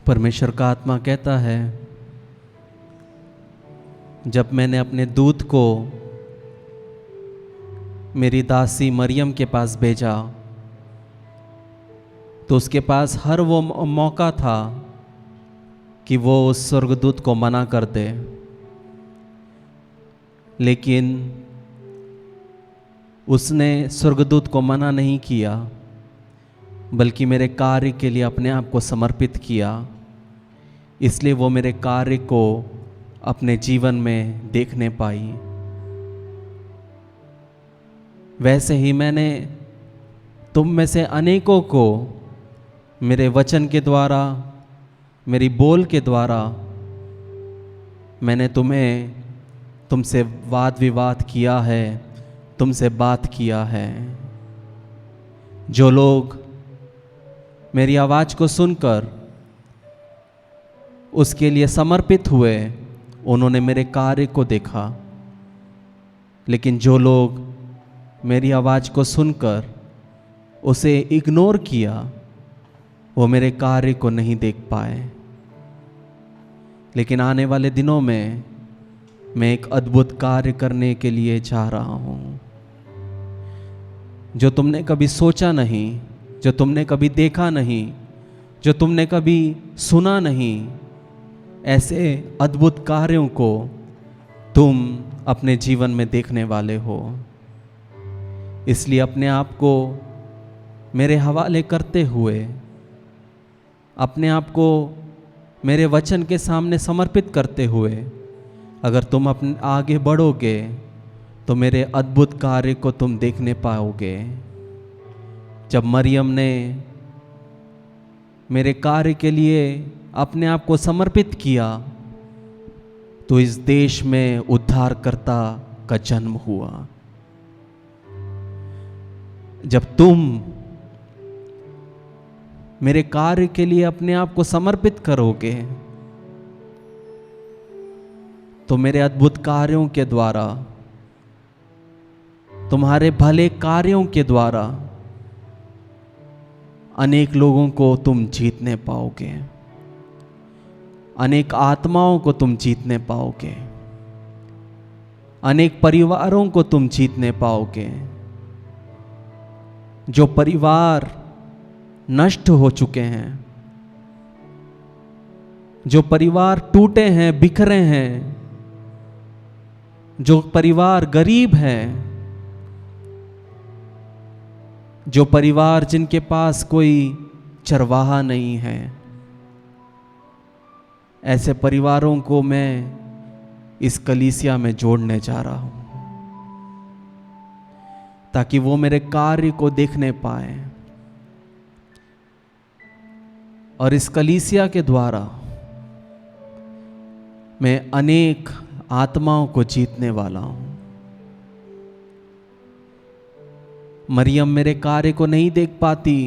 परमेश्वर का आत्मा कहता है, जब मैंने अपने दूत को मेरी दासी मरियम के पास भेजा तो उसके पास हर वो मौका था कि वो उस स्वर्गदूत को मना कर दे, लेकिन उसने स्वर्गदूत को मना नहीं किया, बल्कि मेरे कार्य के लिए अपने आप को समर्पित किया। इसलिए वो मेरे कार्य को अपने जीवन में देखने पाई। वैसे ही मैंने तुम में से अनेकों को मेरे वचन के द्वारा, मेरी बोल के द्वारा मैंने तुमसे वाद विवाद किया है, तुमसे बात किया है। जो लोग मेरी आवाज़ को सुनकर उसके लिए समर्पित हुए, उन्होंने मेरे कार्य को देखा। लेकिन जो लोग मेरी आवाज़ को सुनकर उसे इग्नोर किया, वो मेरे कार्य को नहीं देख पाए। लेकिन आने वाले दिनों में मैं एक अद्भुत कार्य करने के लिए जा रहा हूँ, जो तुमने कभी सोचा नहीं, जो तुमने कभी देखा नहीं, जो तुमने कभी सुना नहीं। ऐसे अद्भुत कार्यों को तुम अपने जीवन में देखने वाले हो। इसलिए अपने आप को मेरे हवाले करते हुए, अपने आप को मेरे वचन के सामने समर्पित करते हुए अगर तुम अपने आगे बढ़ोगे तो मेरे अद्भुत कार्य को तुम देखने पाओगे। जब मरियम ने मेरे कार्य के लिए अपने आप को समर्पित किया तो इस देश में उद्धारकर्ता का जन्म हुआ। जब तुम मेरे कार्य के लिए अपने आप को समर्पित करोगे तो मेरे अद्भुत कार्यों के द्वारा, तुम्हारे भले कार्यों के द्वारा अनेक लोगों को तुम जीतने पाओगे, अनेक आत्माओं को तुम जीतने पाओगे, अनेक परिवारों को तुम जीतने पाओगे। जो परिवार नष्ट हो चुके हैं, जो परिवार टूटे हैं, बिखरे हैं, जो परिवार गरीब हैं, जो परिवार जिनके पास कोई चरवाहा नहीं है, ऐसे परिवारों को मैं इस कलीसिया में जोड़ने जा रहा हूं ताकि वो मेरे कार्य को देखने पाए और इस कलीसिया के द्वारा मैं अनेक आत्माओं को जीतने वाला हूं। मरियम मेरे कार्य को नहीं देख पाती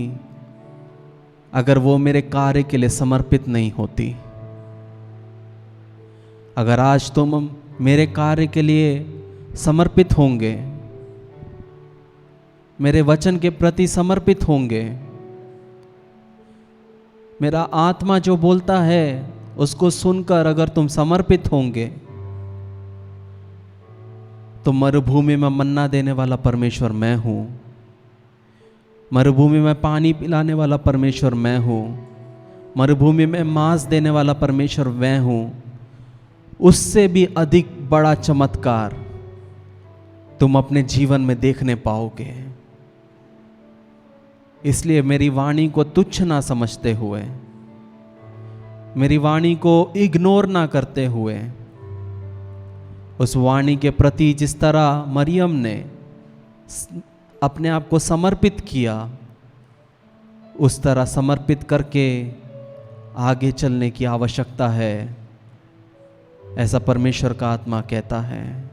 अगर वो मेरे कार्य के लिए समर्पित नहीं होती। अगर आज तुम मेरे कार्य के लिए समर्पित होंगे, मेरे वचन के प्रति समर्पित होंगे, मेरा आत्मा जो बोलता है उसको सुनकर अगर तुम समर्पित होंगे तो मरुभूमि में मन्ना देने वाला परमेश्वर मैं हूं। मरुभूमि में पानी पिलाने वाला परमेश्वर मैं हूं। मरुभूमि में मांस देने वाला परमेश्वर मैं हूं। उससे भी अधिक बड़ा चमत्कार तुम अपने जीवन में देखने पाओगे। इसलिए मेरी वाणी को तुच्छ ना समझते हुए, मेरी वाणी को इग्नोर ना करते हुए, उस वाणी के प्रति जिस तरह मरियम ने अपने आप को समर्पित किया, उस तरह समर्पित करके आगे चलने की आवश्यकता है, ऐसा परमेश्वर का आत्मा कहता है।